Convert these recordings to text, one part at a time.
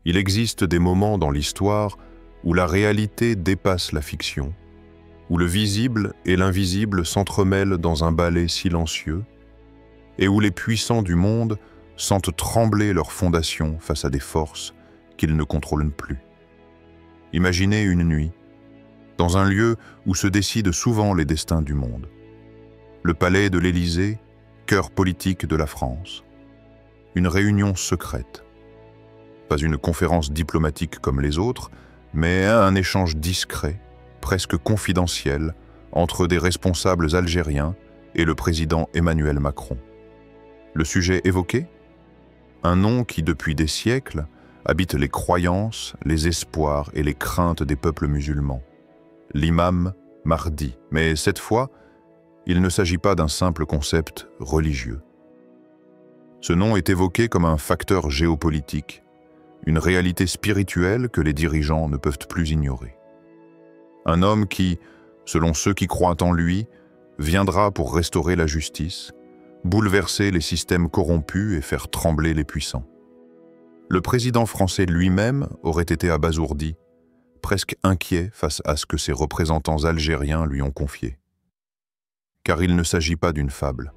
Il existe des moments dans l'histoire où la réalité dépasse la fiction, où le visible et l'invisible s'entremêlent dans un ballet silencieux, et où les puissants du monde sentent trembler leurs fondations face à des forces qu'ils ne contrôlent plus. Imaginez une nuit, dans un lieu où se décident souvent les destins du monde. Le palais de l'Élysée, cœur politique de la France. Une réunion secrète. Pas une conférence diplomatique comme les autres, mais un échange discret, presque confidentiel, entre des responsables algériens et le président Emmanuel Macron. Le sujet évoqué? Un nom qui, depuis des siècles, habite les croyances, les espoirs et les craintes des peuples musulmans. L'imam Mahdi. Mais cette fois, il ne s'agit pas d'un simple concept religieux. Ce nom est évoqué comme un facteur géopolitique, une réalité spirituelle que les dirigeants ne peuvent plus ignorer. Un homme qui, selon ceux qui croient en lui, viendra pour restaurer la justice, bouleverser les systèmes corrompus et faire trembler les puissants. Le président français lui-même aurait été abasourdi, presque inquiet face à ce que ses représentants algériens lui ont confié. Car il ne s'agit pas d'une fable.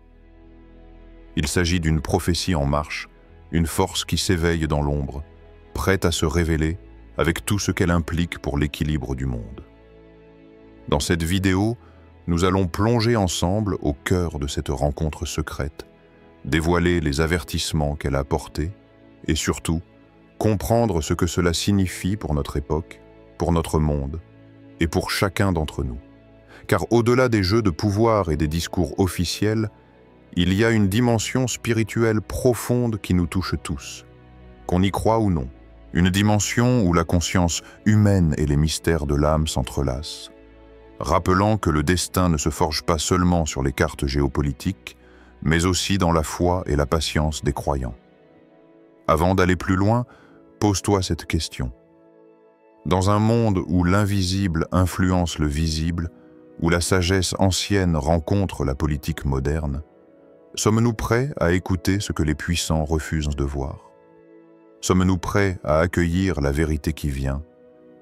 Il s'agit d'une prophétie en marche, une force qui s'éveille dans l'ombre, prête à se révéler avec tout ce qu'elle implique pour l'équilibre du monde. Dans cette vidéo, nous allons plonger ensemble au cœur de cette rencontre secrète, dévoiler les avertissements qu'elle a apportés et surtout, comprendre ce que cela signifie pour notre époque, pour notre monde et pour chacun d'entre nous. Car au-delà des jeux de pouvoir et des discours officiels, il y a une dimension spirituelle profonde qui nous touche tous, qu'on y croit ou non. Une dimension où la conscience humaine et les mystères de l'âme s'entrelacent, rappelant que le destin ne se forge pas seulement sur les cartes géopolitiques, mais aussi dans la foi et la patience des croyants. Avant d'aller plus loin, pose-toi cette question. Dans un monde où l'invisible influence le visible, où la sagesse ancienne rencontre la politique moderne, sommes-nous prêts à écouter ce que les puissants refusent de voir? Sommes-nous prêts à accueillir la vérité qui vient,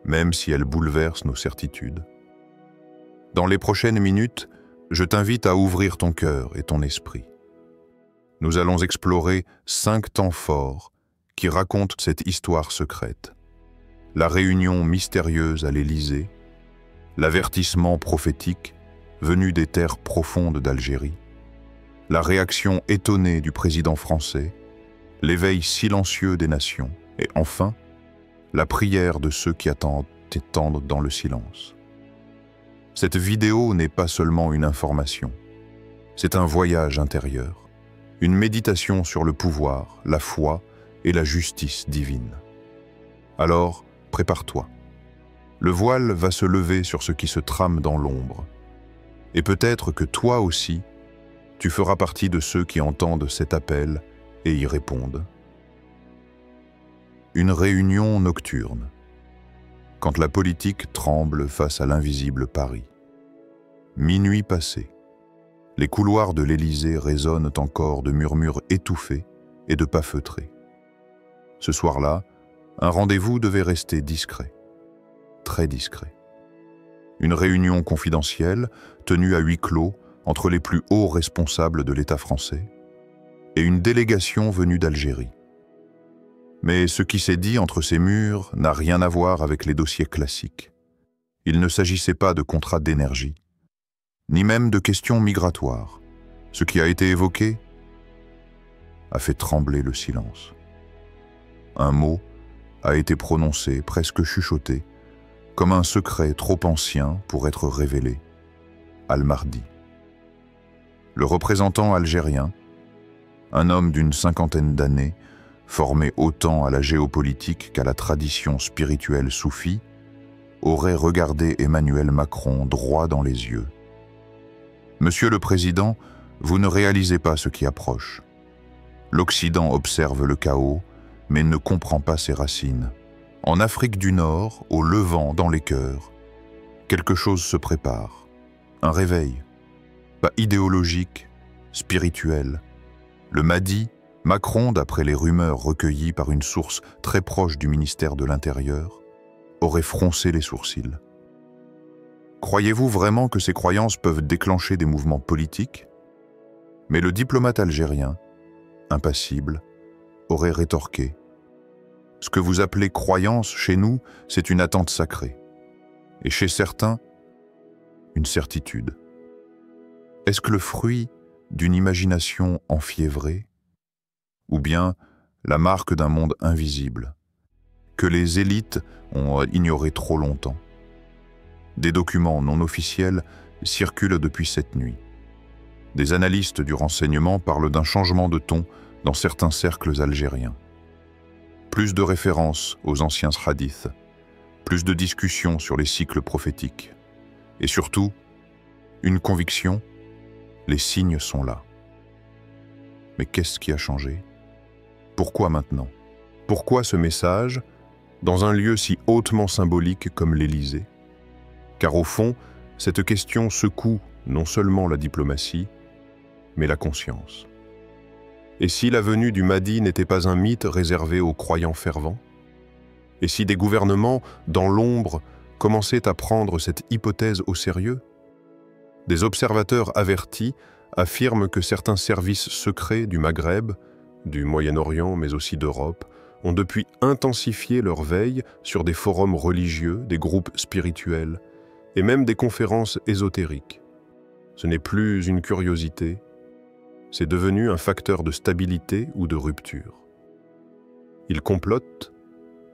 même si elle bouleverse nos certitudes? Dans les prochaines minutes, je t'invite à ouvrir ton cœur et ton esprit. Nous allons explorer 5 temps forts qui racontent cette histoire secrète. La réunion mystérieuse à l'Élysée, l'avertissement prophétique venu des terres profondes d'Algérie, la réaction étonnée du président français, l'éveil silencieux des nations et enfin, la prière de ceux qui attendent et tendent dans le silence. Cette vidéo n'est pas seulement une information, c'est un voyage intérieur, une méditation sur le pouvoir, la foi et la justice divine. Alors, prépare-toi. Le voile va se lever sur ce qui se trame dans l'ombre. Et peut-être que toi aussi, tu feras partie de ceux qui entendent cet appel et y répondent. Une réunion nocturne. Quand la politique tremble face à l'invisible Paris. Minuit passé. Les couloirs de l'Élysée résonnent encore de murmures étouffés et de pas feutrés. Ce soir-là, un rendez-vous devait rester discret. Très discret. Une réunion confidentielle tenue à huis clos entre les plus hauts responsables de l'État français et une délégation venue d'Algérie. Mais ce qui s'est dit entre ces murs n'a rien à voir avec les dossiers classiques. Il ne s'agissait pas de contrats d'énergie, ni même de questions migratoires. Ce qui a été évoqué a fait trembler le silence. Un mot a été prononcé, presque chuchoté, comme un secret trop ancien pour être révélé. Al-Mahdi. Le représentant algérien, un homme d'une 50aine d'années, formé autant à la géopolitique qu'à la tradition spirituelle soufie, aurait regardé Emmanuel Macron droit dans les yeux. « Monsieur le Président, vous ne réalisez pas ce qui approche. L'Occident observe le chaos, mais ne comprend pas ses racines. En Afrique du Nord, au Levant, dans les cœurs, quelque chose se prépare. Un réveil, pas idéologique, spirituel. Le Mahdi Macron, d'après les rumeurs recueillies par une source très proche du ministère de l'Intérieur, aurait froncé les sourcils. Croyez-vous vraiment que ces croyances peuvent déclencher des mouvements politiques? Mais le diplomate algérien, impassible, aurait rétorqué: ce que vous appelez croyance chez nous, c'est une attente sacrée. Et chez certains, une certitude. Est-ce que le fruit d'une imagination enfiévrée, ou bien la marque d'un monde invisible, que les élites ont ignoré trop longtemps? Des documents non officiels circulent depuis cette nuit. Des analystes du renseignement parlent d'un changement de ton dans certains cercles algériens. Plus de références aux anciens hadiths, plus de discussions sur les cycles prophétiques. Et surtout, une conviction: les signes sont là. Mais qu'est-ce qui a changé? Pourquoi maintenant? Pourquoi ce message, dans un lieu si hautement symbolique comme l'Élysée? Car au fond, cette question secoue non seulement la diplomatie, mais la conscience. Et si la venue du Mahdi n'était pas un mythe réservé aux croyants fervents? Et si des gouvernements, dans l'ombre, commençaient à prendre cette hypothèse au sérieux? Des observateurs avertis affirment que certains services secrets du Maghreb, du Moyen-Orient mais aussi d'Europe, ont depuis intensifié leur veille sur des forums religieux, des groupes spirituels et même des conférences ésotériques. Ce n'est plus une curiosité, c'est devenu un facteur de stabilité ou de rupture. Ils complotent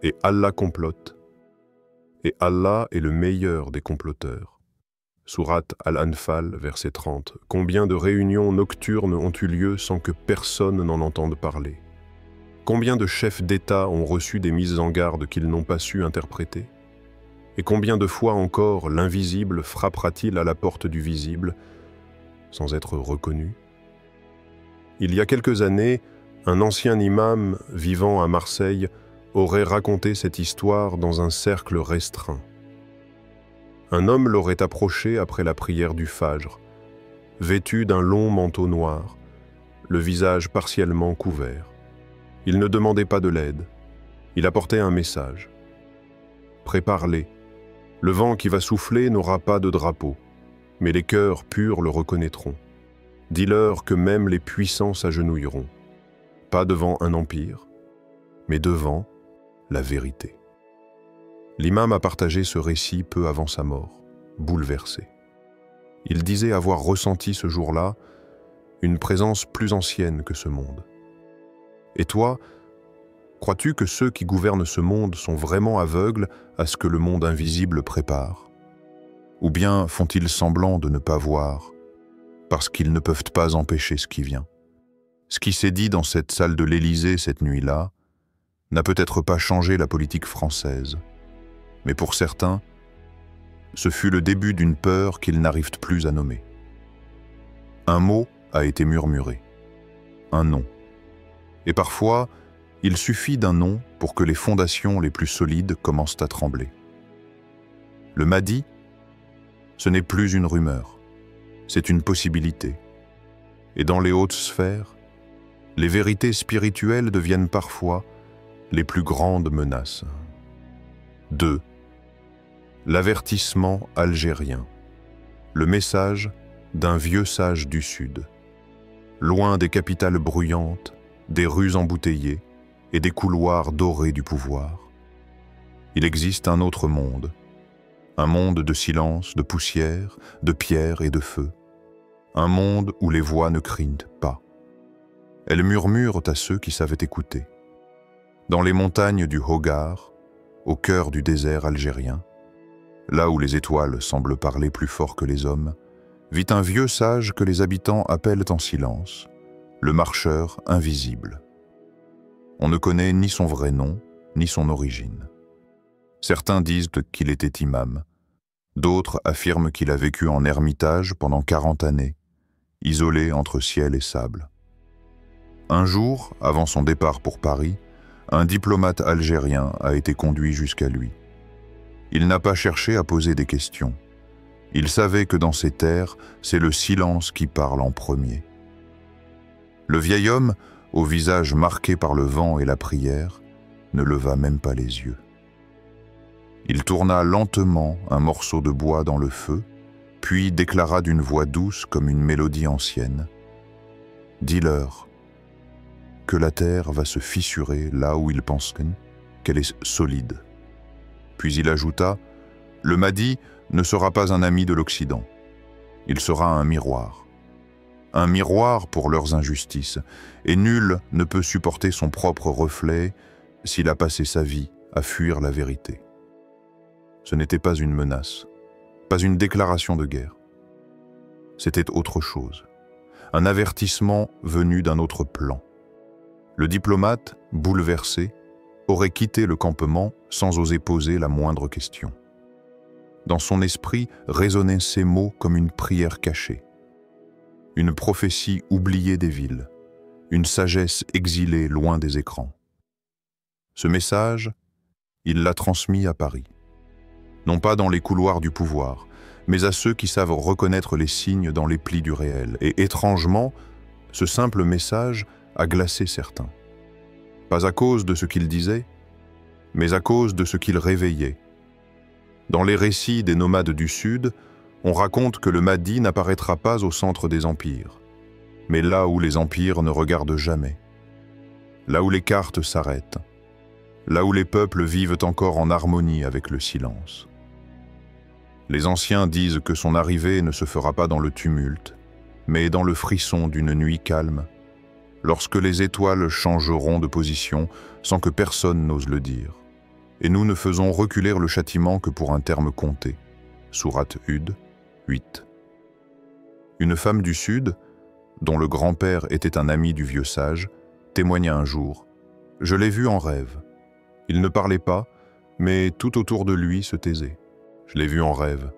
et Allah complote. Et Allah est le meilleur des comploteurs. Sourate Al-Anfal, verset 30. Combien de réunions nocturnes ont eu lieu sans que personne n'en entende parler? Combien de chefs d'État ont reçu des mises en garde qu'ils n'ont pas su interpréter? Et combien de fois encore l'invisible frappera-t-il à la porte du visible sans être reconnu? Il y a quelques années, un ancien imam vivant à Marseille aurait raconté cette histoire dans un cercle restreint. Un homme l'aurait approché après la prière du Fajr, vêtu d'un long manteau noir, le visage partiellement couvert. Il ne demandait pas de l'aide, il apportait un message. Prépare-les, le vent qui va souffler n'aura pas de drapeau, mais les cœurs purs le reconnaîtront. Dis-leur que même les puissants s'agenouilleront, pas devant un empire, mais devant la vérité. L'imam a partagé ce récit peu avant sa mort, bouleversé. Il disait avoir ressenti ce jour-là une présence plus ancienne que ce monde. Et toi, crois-tu que ceux qui gouvernent ce monde sont vraiment aveugles à ce que le monde invisible prépare? Ou bien font-ils semblant de ne pas voir, parce qu'ils ne peuvent pas empêcher ce qui vient? Ce qui s'est dit dans cette salle de l'Élysée cette nuit-là n'a peut-être pas changé la politique française, mais pour certains, ce fut le début d'une peur qu'ils n'arrivent plus à nommer. Un mot a été murmuré, un nom. Et parfois, il suffit d'un nom pour que les fondations les plus solides commencent à trembler. Le Mahdi, ce n'est plus une rumeur, c'est une possibilité. Et dans les hautes sphères, les vérités spirituelles deviennent parfois les plus grandes menaces. 2. L'avertissement algérien. Le message d'un vieux sage du Sud. Loin des capitales bruyantes, des rues embouteillées et des couloirs dorés du pouvoir. Il existe un autre monde. Un monde de silence, de poussière, de pierre et de feu. Un monde où les voix ne crient pas. Elles murmurent à ceux qui savent écouter. Dans les montagnes du Hogar, au cœur du désert algérien, là où les étoiles semblent parler plus fort que les hommes, vit un vieux sage que les habitants appellent en silence, le marcheur invisible. On ne connaît ni son vrai nom, ni son origine. Certains disent qu'il était imam, d'autres affirment qu'il a vécu en ermitage pendant 40 années, isolé entre ciel et sable. Un jour, avant son départ pour Paris, un diplomate algérien a été conduit jusqu'à lui. Il n'a pas cherché à poser des questions. Il savait que dans ces terres, c'est le silence qui parle en premier. Le vieil homme au visage marqué par le vent et la prière, ne leva même pas les yeux. Il tourna lentement un morceau de bois dans le feu, puis déclara d'une voix douce comme une mélodie ancienne: « Dis-leur que la terre va se fissurer là où ils pensent qu'elle est solide. » Puis il ajouta: « Le Mahdi ne sera pas un ami de l'Occident. Il sera un miroir pour leurs injustices, et nul ne peut supporter son propre reflet s'il a passé sa vie à fuir la vérité. » Ce n'était pas une menace, pas une déclaration de guerre. C'était autre chose, un avertissement venu d'un autre plan. Le diplomate, bouleversé, aurait quitté le campement sans oser poser la moindre question. Dans son esprit résonnaient ces mots comme une prière cachée, une prophétie oubliée des villes, une sagesse exilée loin des écrans. Ce message, il l'a transmis à Paris. Non pas dans les couloirs du pouvoir, mais à ceux qui savent reconnaître les signes dans les plis du réel. Et étrangement, ce simple message a glacé certains. Pas à cause de ce qu'il disait, mais à cause de ce qu'il réveillait. Dans les récits des nomades du Sud, on raconte que le Mahdi n'apparaîtra pas au centre des empires, mais là où les empires ne regardent jamais, là où les cartes s'arrêtent, là où les peuples vivent encore en harmonie avec le silence. Les anciens disent que son arrivée ne se fera pas dans le tumulte, mais dans le frisson d'une nuit calme, lorsque les étoiles changeront de position sans que personne n'ose le dire. Et nous ne faisons reculer le châtiment que pour un terme compté. Sourate Hud 8. Une femme du Sud, dont le grand-père était un ami du vieux sage, témoigna un jour: « Je l'ai vu en rêve. Il ne parlait pas, mais tout autour de lui se taisait. Je l'ai vu en rêve.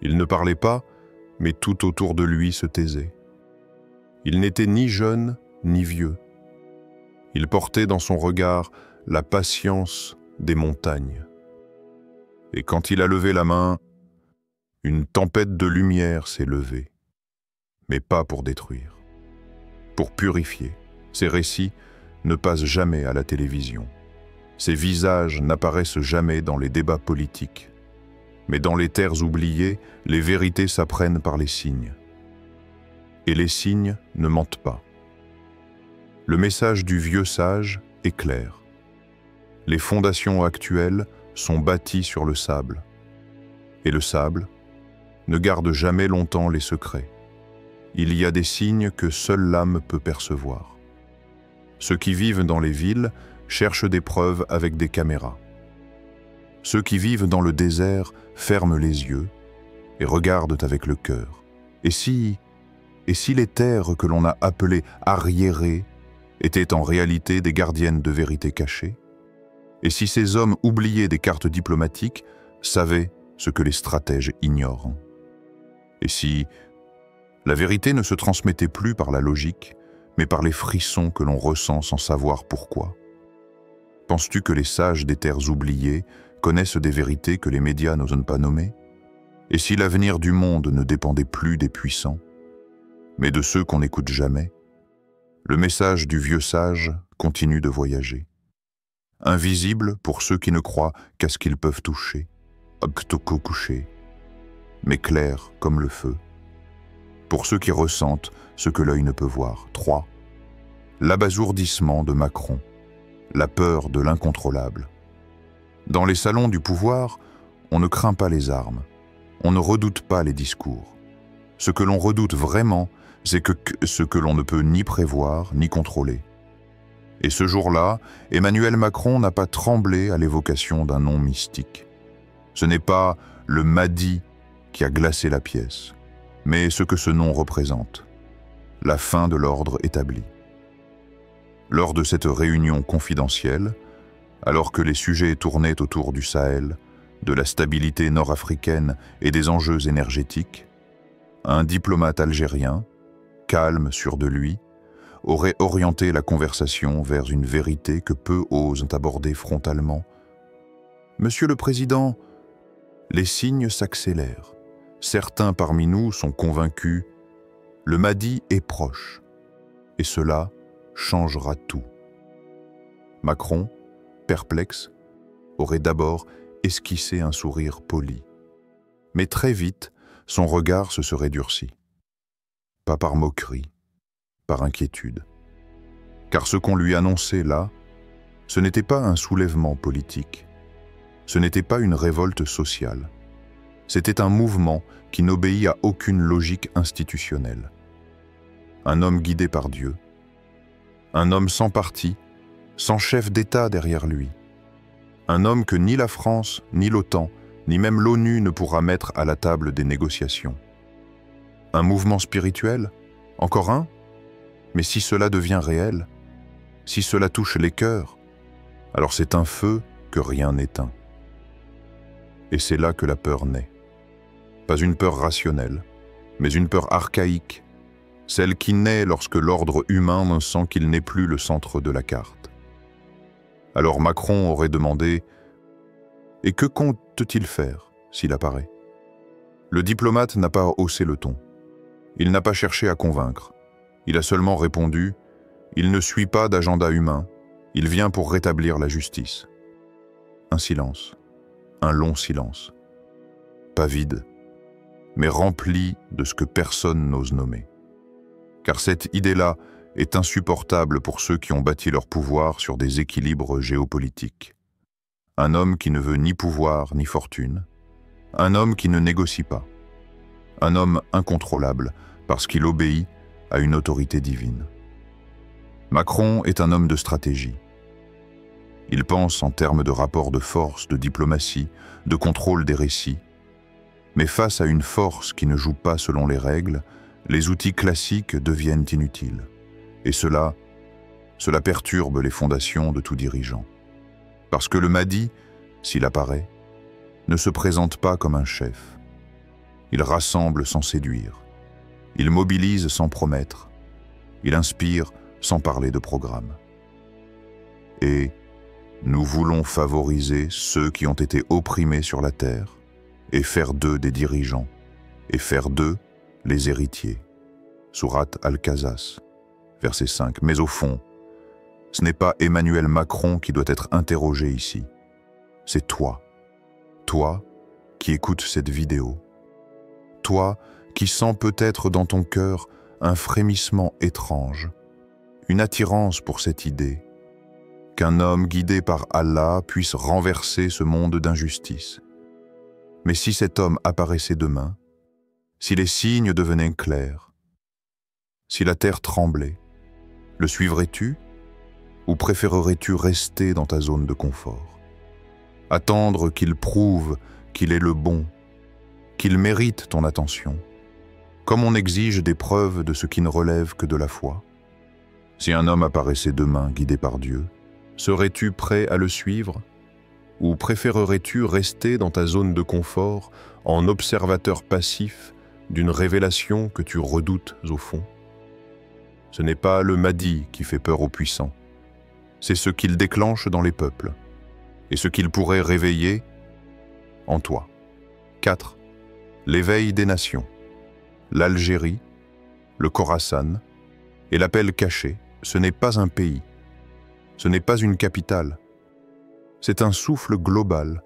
Il ne parlait pas, mais tout autour de lui se taisait. Il n'était ni jeune ni vieux. Il portait dans son regard la patience des montagnes. Et quand il a levé la main, une tempête de lumière s'est levée, mais pas pour détruire, pour purifier. Ces récits ne passent jamais à la télévision. Ces visages n'apparaissent jamais dans les débats politiques. Mais dans les terres oubliées, les vérités s'apprennent par les signes. Et les signes ne mentent pas. Le message du vieux sage est clair. Les fondations actuelles sont bâties sur le sable. Et le sable ne garde jamais longtemps les secrets. Il y a des signes que seule l'âme peut percevoir. Ceux qui vivent dans les villes cherchent des preuves avec des caméras. Ceux qui vivent dans le désert ferment les yeux et regardent avec le cœur. Et si les terres que l'on a appelées arriérées étaient en réalité des gardiennes de vérité cachées? Et si ces hommes oubliés des cartes diplomatiques savaient ce que les stratèges ignorent? Et si la vérité ne se transmettait plus par la logique, mais par les frissons que l'on ressent sans savoir pourquoi? Penses-tu que les sages des terres oubliées connaissent des vérités que les médias n'osent pas nommer? Et si l'avenir du monde ne dépendait plus des puissants, mais de ceux qu'on n'écoute jamais, le message du vieux sage continue de voyager. Invisible pour ceux qui ne croient qu'à ce qu'ils peuvent toucher, couché, mais clair comme le feu, pour ceux qui ressentent ce que l'œil ne peut voir. 3. L'abasourdissement de Macron, la peur de l'incontrôlable. Dans les salons du pouvoir, on ne craint pas les armes, on ne redoute pas les discours. Ce que l'on redoute vraiment, c'est ce que l'on ne peut ni prévoir ni contrôler. Et ce jour-là, Emmanuel Macron n'a pas tremblé à l'évocation d'un nom mystique. Ce n'est pas le Mahdi qui a glacé la pièce, mais ce que ce nom représente, la fin de l'ordre établi. Lors de cette réunion confidentielle, alors que les sujets tournaient autour du Sahel, de la stabilité nord-africaine et des enjeux énergétiques, un diplomate algérien, calme sûr de lui, aurait orienté la conversation vers une vérité que peu osent aborder frontalement. « Monsieur le Président, les signes s'accélèrent. Certains parmi nous sont convaincus. Le Mahdi est proche. Et cela changera tout. Macron, perplexe, aurait d'abord esquissé un sourire poli. Mais très vite, son regard se serait durci. Pas par moquerie, par inquiétude. Car ce qu'on lui annonçait là, ce n'était pas un soulèvement politique. Ce n'était pas une révolte sociale. C'était un mouvement qui n'obéit à aucune logique institutionnelle. Un homme guidé par Dieu. Un homme sans parti, sans chef d'État derrière lui. Un homme que ni la France, ni l'OTAN, ni même l'ONU ne pourra mettre à la table des négociations. Un mouvement spirituel? Encore un? Mais si cela devient réel, si cela touche les cœurs, alors c'est un feu que rien n'éteint. Et c'est là que la peur naît. Pas une peur rationnelle, mais une peur archaïque, celle qui naît lorsque l'ordre humain sent qu'il n'est plus le centre de la carte. Alors Macron aurait demandé « Et que compte-t-il faire s'il apparaît ?» Le diplomate n'a pas haussé le ton. Il n'a pas cherché à convaincre. Il a seulement répondu « Il ne suit pas d'agenda humain, il vient pour rétablir la justice. » Un silence, un long silence. Pas vide, mais rempli de ce que personne n'ose nommer. Car cette idée-là est insupportable pour ceux qui ont bâti leur pouvoir sur des équilibres géopolitiques. Un homme qui ne veut ni pouvoir ni fortune, un homme qui ne négocie pas, un homme incontrôlable parce qu'il obéit à une autorité divine. Macron est un homme de stratégie. Il pense en termes de rapport de force, de diplomatie, de contrôle des récits. Mais face à une force qui ne joue pas selon les règles, les outils classiques deviennent inutiles. Et cela perturbe les fondations de tout dirigeant. Parce que le Mahdi, s'il apparaît, ne se présente pas comme un chef. Il rassemble sans séduire. Il mobilise sans promettre. Il inspire sans parler de programme. Et nous voulons favoriser ceux qui ont été opprimés sur la terre et faire d'eux des dirigeants et faire d'eux les héritiers. Sourate Al-Qasas, verset 5. Mais au fond, ce n'est pas Emmanuel Macron qui doit être interrogé ici. C'est toi. Toi qui écoutes cette vidéo. Toi qui sens peut-être dans ton cœur un frémissement étrange, une attirance pour cette idée, qu'un homme guidé par Allah puisse renverser ce monde d'injustice. Mais si cet homme apparaissait demain, si les signes devenaient clairs, si la terre tremblait, le suivrais-tu ou préférerais-tu rester dans ta zone de confort? Attendre qu'il prouve qu'il est le bon, qu'il mérite ton attention, comme on exige des preuves de ce qui ne relève que de la foi? Si un homme apparaissait demain guidé par Dieu, serais-tu prêt à le suivre? Ou préférerais-tu rester dans ta zone de confort en observateur passif d'une révélation que tu redoutes au fond? Ce n'est pas le Mahdi qui fait peur aux puissants, c'est ce qu'il déclenche dans les peuples et ce qu'il pourrait réveiller en toi. 4. L'éveil des nations. L'Algérie, le Khorasan et l'appel caché, ce n'est pas un pays, ce n'est pas une capitale. C'est un souffle global,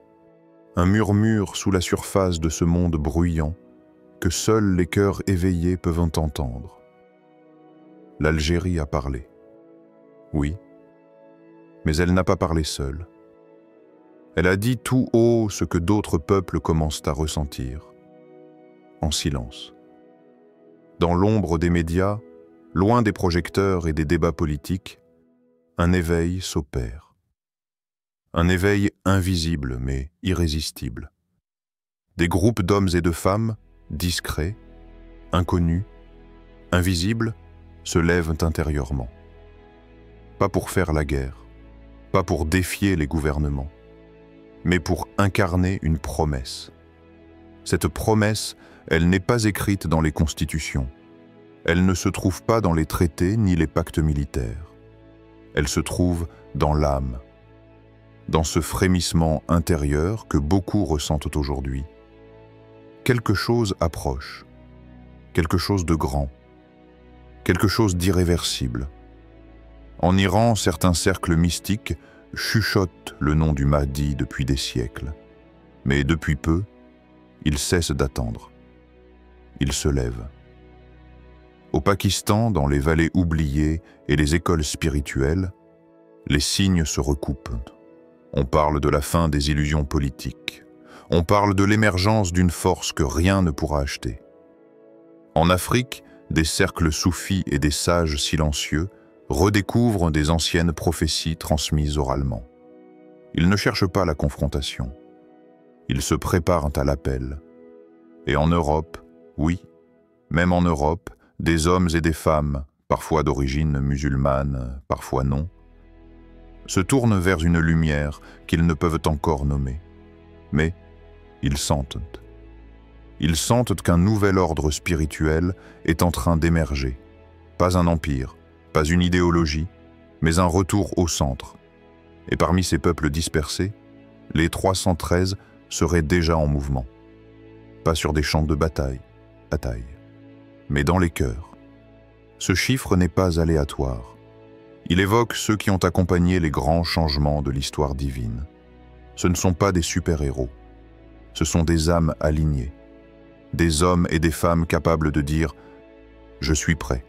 un murmure sous la surface de ce monde bruyant que seuls les cœurs éveillés peuvent entendre. L'Algérie a parlé. Oui, mais elle n'a pas parlé seule. Elle a dit tout haut ce que d'autres peuples commencent à ressentir, en silence. Dans l'ombre des médias, loin des projecteurs et des débats politiques, un éveil s'opère. Un éveil invisible mais irrésistible. Des groupes d'hommes et de femmes, discrets, inconnus, invisibles, se lèvent intérieurement. Pas pour faire la guerre, pas pour défier les gouvernements, mais pour incarner une promesse. Cette promesse, elle n'est pas écrite dans les constitutions. Elle ne se trouve pas dans les traités ni les pactes militaires. Elle se trouve dans l'âme, dans ce frémissement intérieur que beaucoup ressentent aujourd'hui. Quelque chose approche, quelque chose de grand, quelque chose d'irréversible. En Iran, certains cercles mystiques chuchotent le nom du Mahdi depuis des siècles. Mais depuis peu, il cesse d'attendre. Il se lève. Au Pakistan, dans les vallées oubliées et les écoles spirituelles, les signes se recoupent. On parle de la fin des illusions politiques. On parle de l'émergence d'une force que rien ne pourra acheter. En Afrique, des cercles soufis et des sages silencieux redécouvrent des anciennes prophéties transmises oralement. Ils ne cherchent pas la confrontation. Ils se préparent à l'appel. Et en Europe, oui, même en Europe, des hommes et des femmes, parfois d'origine musulmane, parfois non, se tournent vers une lumière qu'ils ne peuvent encore nommer. Mais ils sentent. Ils sentent qu'un nouvel ordre spirituel est en train d'émerger. Pas un empire, pas une idéologie, mais un retour au centre. Et parmi ces peuples dispersés, les 313 seraient déjà en mouvement. Pas sur des champs de bataille, mais dans les cœurs. Ce chiffre n'est pas aléatoire. Il évoque ceux qui ont accompagné les grands changements de l'histoire divine. Ce ne sont pas des super-héros. Ce sont des âmes alignées. Des hommes et des femmes capables de dire « Je suis prêt,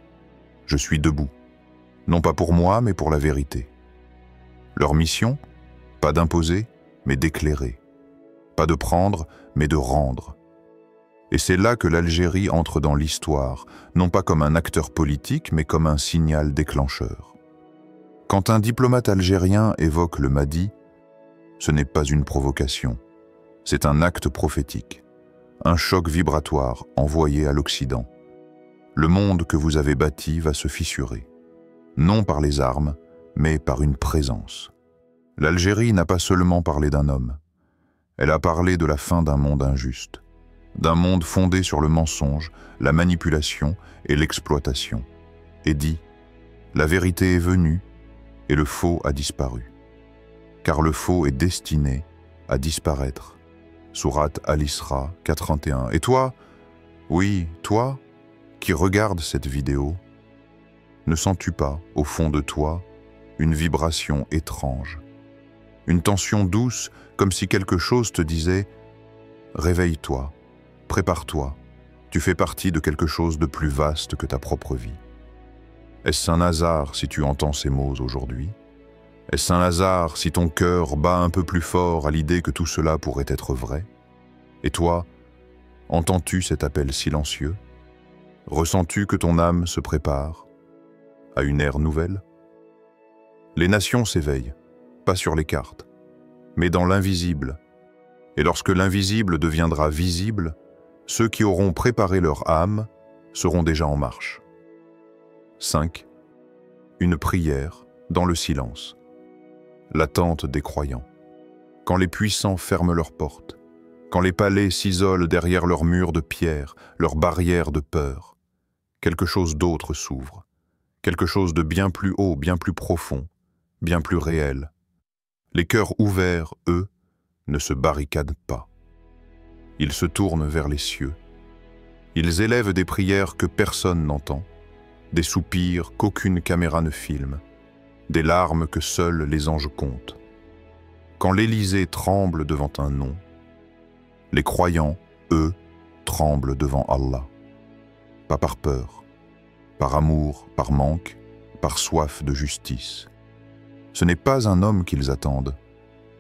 je suis debout ». Non pas pour moi, mais pour la vérité. Leur mission, pas d'imposer, mais d'éclairer. Pas de prendre, mais de rendre. Et c'est là que l'Algérie entre dans l'histoire, non pas comme un acteur politique, mais comme un signal déclencheur. Quand un diplomate algérien évoque le Mahdi, ce n'est pas une provocation, c'est un acte prophétique, un choc vibratoire envoyé à l'Occident. Le monde que vous avez bâti va se fissurer, non par les armes, mais par une présence. L'Algérie n'a pas seulement parlé d'un homme, elle a parlé de la fin d'un monde injuste, d'un monde fondé sur le mensonge, la manipulation et l'exploitation, et dit « La vérité est venue et le faux a disparu. Car le faux est destiné à disparaître. » Sourate Al-Isra 4:31. Et toi, oui, toi, qui regardes cette vidéo, ne sens-tu pas, au fond de toi, une vibration étrange, une tension douce, comme si quelque chose te disait « Réveille-toi, prépare-toi, tu fais partie de quelque chose de plus vaste que ta propre vie. » Est-ce un hasard si tu entends ces mots aujourd'hui? Est-ce un hasard si ton cœur bat un peu plus fort à l'idée que tout cela pourrait être vrai? Et toi, entends-tu cet appel silencieux? Ressens-tu que ton âme se prépare à une ère nouvelle? Les nations s'éveillent, pas sur les cartes, mais dans l'invisible. Et lorsque l'invisible deviendra visible, ceux qui auront préparé leur âme seront déjà en marche. 5. Une prière dans le silence. L'attente des croyants. Quand les puissants ferment leurs portes, quand les palais s'isolent derrière leurs murs de pierre, leurs barrières de peur, quelque chose d'autre s'ouvre, quelque chose de bien plus haut, bien plus profond, bien plus réel. Les cœurs ouverts, eux, ne se barricadent pas. Ils se tournent vers les cieux. Ils élèvent des prières que personne n'entend, des soupirs qu'aucune caméra ne filme, des larmes que seuls les anges comptent. Quand l'Élysée tremble devant un nom, les croyants, eux, tremblent devant Allah. Pas par peur, par amour, par manque, par soif de justice. Ce n'est pas un homme qu'ils attendent,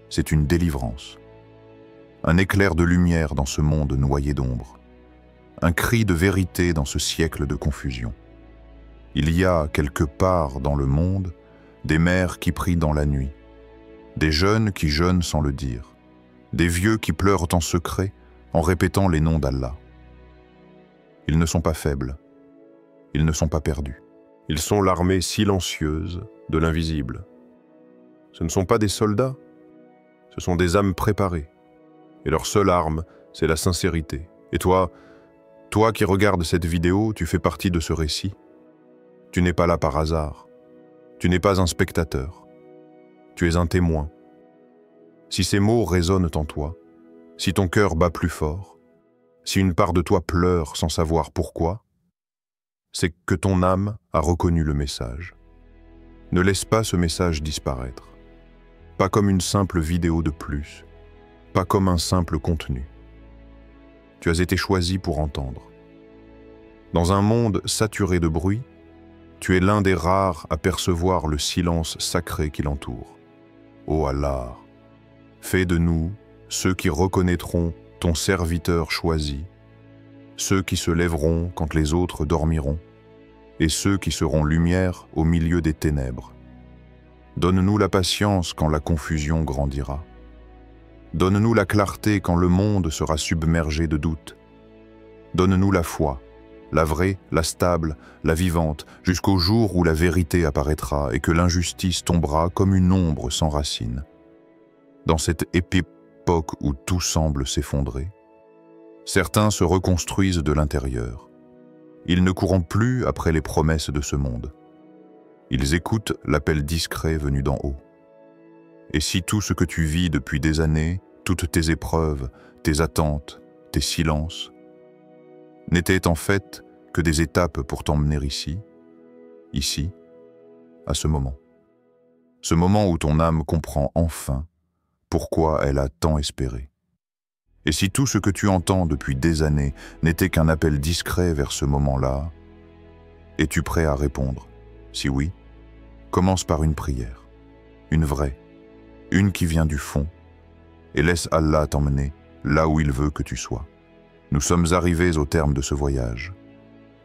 c'est une délivrance. Un éclair de lumière dans ce monde noyé d'ombre. Un cri de vérité dans ce siècle de confusion. Il y a quelque part dans le monde des mères qui prient dans la nuit, des jeunes qui jeûnent sans le dire, des vieux qui pleurent en secret en répétant les noms d'Allah. Ils ne sont pas faibles, ils ne sont pas perdus. Ils sont l'armée silencieuse de l'invisible. Ce ne sont pas des soldats, ce sont des âmes préparées. Et leur seule arme, c'est la sincérité. Et toi qui regardes cette vidéo, tu fais partie de ce récit. Tu n'es pas là par hasard. Tu n'es pas un spectateur. Tu es un témoin. Si ces mots résonnent en toi, si ton cœur bat plus fort, si une part de toi pleure sans savoir pourquoi, c'est que ton âme a reconnu le message. Ne laisse pas ce message disparaître. Pas comme une simple vidéo de plus, pas comme un simple contenu. Tu as été choisi pour entendre. Dans un monde saturé de bruit, tu es l'un des rares à percevoir le silence sacré qui l'entoure. Ô Allah, fais de nous ceux qui reconnaîtront ton serviteur choisi, ceux qui se lèveront quand les autres dormiront, et ceux qui seront lumière au milieu des ténèbres. Donne-nous la patience quand la confusion grandira. Donne-nous la clarté quand le monde sera submergé de doutes. Donne-nous la foi, la vraie, la stable, la vivante, jusqu'au jour où la vérité apparaîtra et que l'injustice tombera comme une ombre sans racines. Dans cette époque où tout semble s'effondrer, certains se reconstruisent de l'intérieur. Ils ne courront plus après les promesses de ce monde. Ils écoutent l'appel discret venu d'en haut. Et si tout ce que tu vis depuis des années, toutes tes épreuves, tes attentes, tes silences, n'étaient en fait que des étapes pour t'emmener ici, à ce moment où ton âme comprend enfin pourquoi elle a tant espéré. Et si tout ce que tu entends depuis des années n'était qu'un appel discret vers ce moment-là, es-tu prêt à répondre? Si oui, commence par une prière, une vraie, une qui vient du fond, et laisse Allah t'emmener là où il veut que tu sois. Nous sommes arrivés au terme de ce voyage.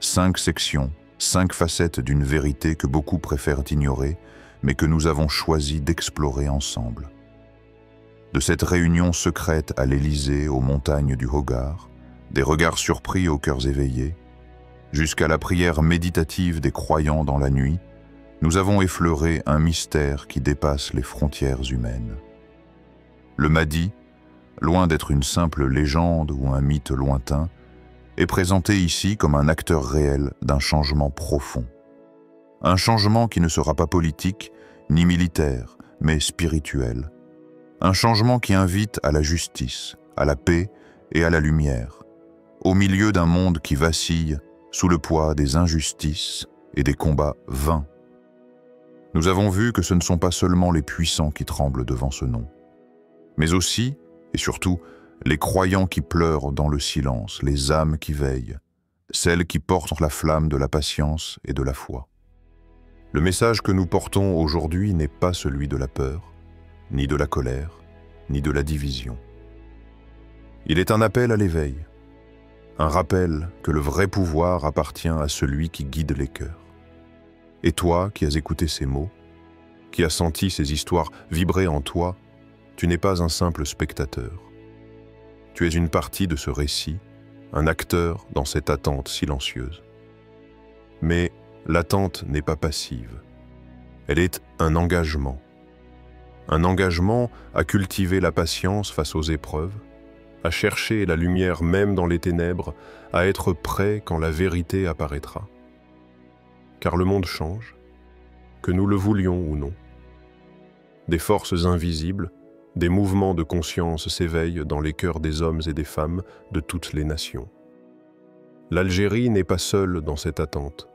5 sections, 5 facettes d'une vérité que beaucoup préfèrent ignorer, mais que nous avons choisi d'explorer ensemble. De cette réunion secrète à l'Élysée, aux montagnes du Hogar, des regards surpris aux cœurs éveillés, jusqu'à la prière méditative des croyants dans la nuit, nous avons effleuré un mystère qui dépasse les frontières humaines. Le Mahdi, loin d'être une simple légende ou un mythe lointain, est présenté ici comme un acteur réel d'un changement profond. Un changement qui ne sera pas politique ni militaire, mais spirituel. Un changement qui invite à la justice, à la paix et à la lumière, au milieu d'un monde qui vacille sous le poids des injustices et des combats vains. Nous avons vu que ce ne sont pas seulement les puissants qui tremblent devant ce nom, mais aussi, et surtout, les croyants qui pleurent dans le silence, les âmes qui veillent, celles qui portent la flamme de la patience et de la foi. Le message que nous portons aujourd'hui n'est pas celui de la peur, ni de la colère, ni de la division. Il est un appel à l'éveil, un rappel que le vrai pouvoir appartient à celui qui guide les cœurs. Et toi qui as écouté ces mots, qui as senti ces histoires vibrer en toi, tu n'es pas un simple spectateur. Tu es une partie de ce récit, un acteur dans cette attente silencieuse. Mais l'attente n'est pas passive. Elle est un engagement. Un engagement à cultiver la patience face aux épreuves, à chercher la lumière même dans les ténèbres, à être prêt quand la vérité apparaîtra. Car le monde change, que nous le voulions ou non. Des forces invisibles, des mouvements de conscience s'éveillent dans les cœurs des hommes et des femmes de toutes les nations. L'Algérie n'est pas seule dans cette attente.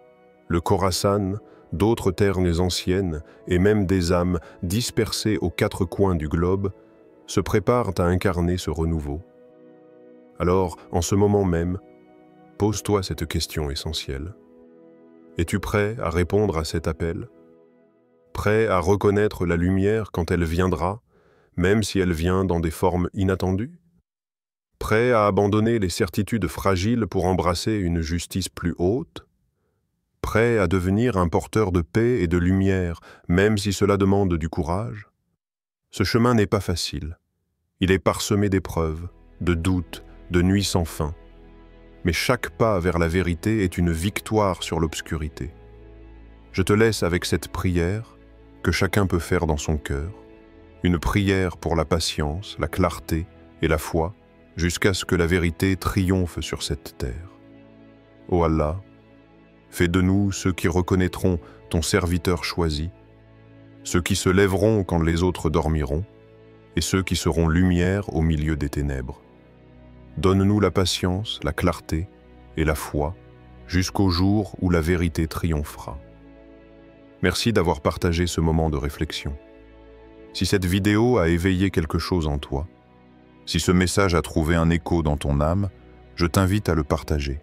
Le Khorasan, d'autres terres anciennes et même des âmes dispersées aux 4 coins du globe se préparent à incarner ce renouveau. Alors, en ce moment même, pose-toi cette question essentielle. Es-tu prêt à répondre à cet appel? Prêt à reconnaître la lumière quand elle viendra, même si elle vient dans des formes inattendues? Prêt à abandonner les certitudes fragiles pour embrasser une justice plus haute? Prêt à devenir un porteur de paix et de lumière, même si cela demande du courage? Ce chemin n'est pas facile. Il est parsemé d'épreuves, de doutes, de nuits sans fin. Mais chaque pas vers la vérité est une victoire sur l'obscurité. Je te laisse avec cette prière que chacun peut faire dans son cœur, une prière pour la patience, la clarté et la foi, jusqu'à ce que la vérité triomphe sur cette terre. Ô Allah, fais de nous ceux qui reconnaîtront ton serviteur choisi, ceux qui se lèveront quand les autres dormiront, et ceux qui seront lumière au milieu des ténèbres. Donne-nous la patience, la clarté et la foi, jusqu'au jour où la vérité triomphera. Merci d'avoir partagé ce moment de réflexion. Si cette vidéo a éveillé quelque chose en toi, si ce message a trouvé un écho dans ton âme, je t'invite à le partager,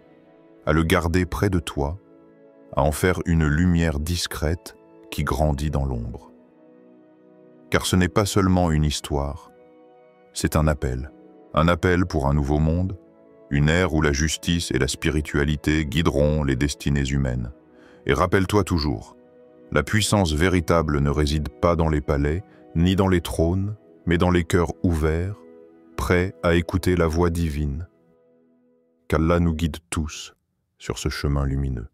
à le garder près de toi, à en faire une lumière discrète qui grandit dans l'ombre. Car ce n'est pas seulement une histoire, c'est un appel pour un nouveau monde, une ère où la justice et la spiritualité guideront les destinées humaines. Et rappelle-toi toujours, la puissance véritable ne réside pas dans les palais, ni dans les trônes, mais dans les cœurs ouverts, prêts à écouter la voix divine. Qu'Allah nous guide tous sur ce chemin lumineux.